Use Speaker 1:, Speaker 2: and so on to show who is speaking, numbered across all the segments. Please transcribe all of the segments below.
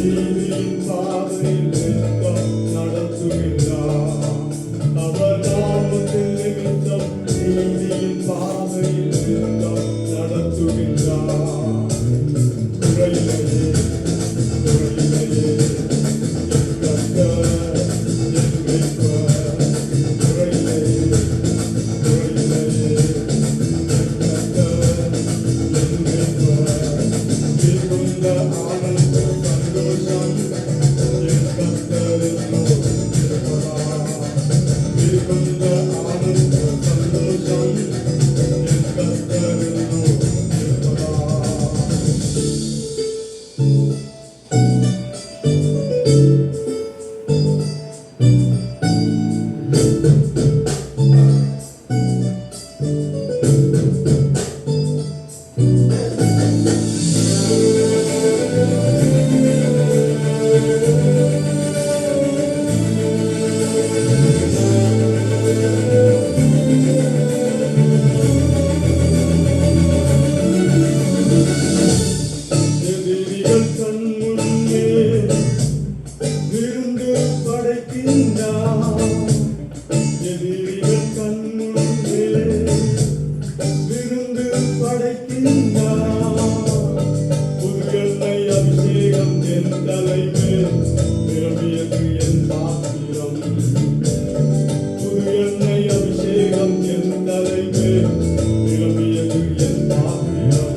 Speaker 1: நீதியின் பாதையில் நித்தம் நடத்துகின்றார். அவர் நாமத்தின் நிமித்தம் நீதியின் பாதையில் நித்தம் நடத்துகின்றார். குறையிலேயே குறையிலேயே என் கர்த்தர் என் மீட்பர். குறையிலேயே குறையிலேயே என் கர்த்தர் என் மீட்பர். மிகுந்த ஆனந்த சந்தோஷம் என் கர்த்தரிலோ இருப்பதால். மிகுந்த ஆனந்த சந்தோஷம் என் கர்த்தரிலோ இருப்பதால். எதிரிகள் கண் முன்னே விருந்து படைக்கின்றார். எதிரிகள் கண் முன்னே விருந்து படைக்கின்றார். புது எண்ணெய் அபிஷேகம் என் தலைமேல் நிரம்பியது என் பாத்திரம். புது எண்ணெய் அபிஷேகம் என் தலைமேல் நிரம்பியது என் பாத்திரம்.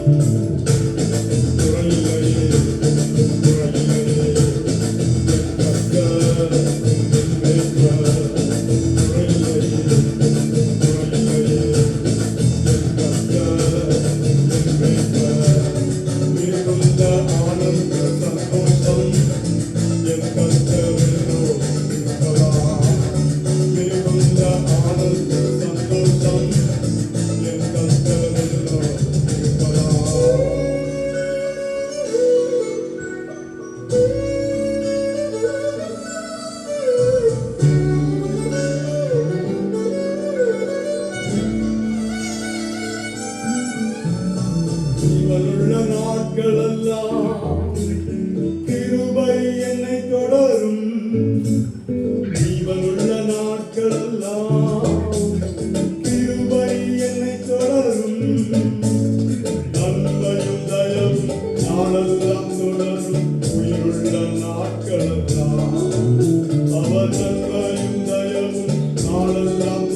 Speaker 1: குறையிலேயே குறையிலேயே என் கர்த்தர் என் மீட்பர். குறையிலேயே குறையிலேயே என் கர்த்தர் என் மீட்பர். மிகுந்த ஆனந்த சந்தோஷம் என் கர்த்தரிலோ இருப்பதால். மிகுந்த ஆனந்த சந்தோஷம் என் கர்த்தரிலோ இருப்பதால். ஜீவனுள்ள நாட்களெல்லாம் கிருபை என்னை தொடரும். ஜீவனுள்ள நாட்களெல்லாம் கிருபை என்னை தொடரும். நன்மையும் தயவும் நாளெல்லாம் தொடரும். உயிருள்ள நாட்களெல்லாம் அவர் நன்மையும் தயவும் நாளெல்லாம்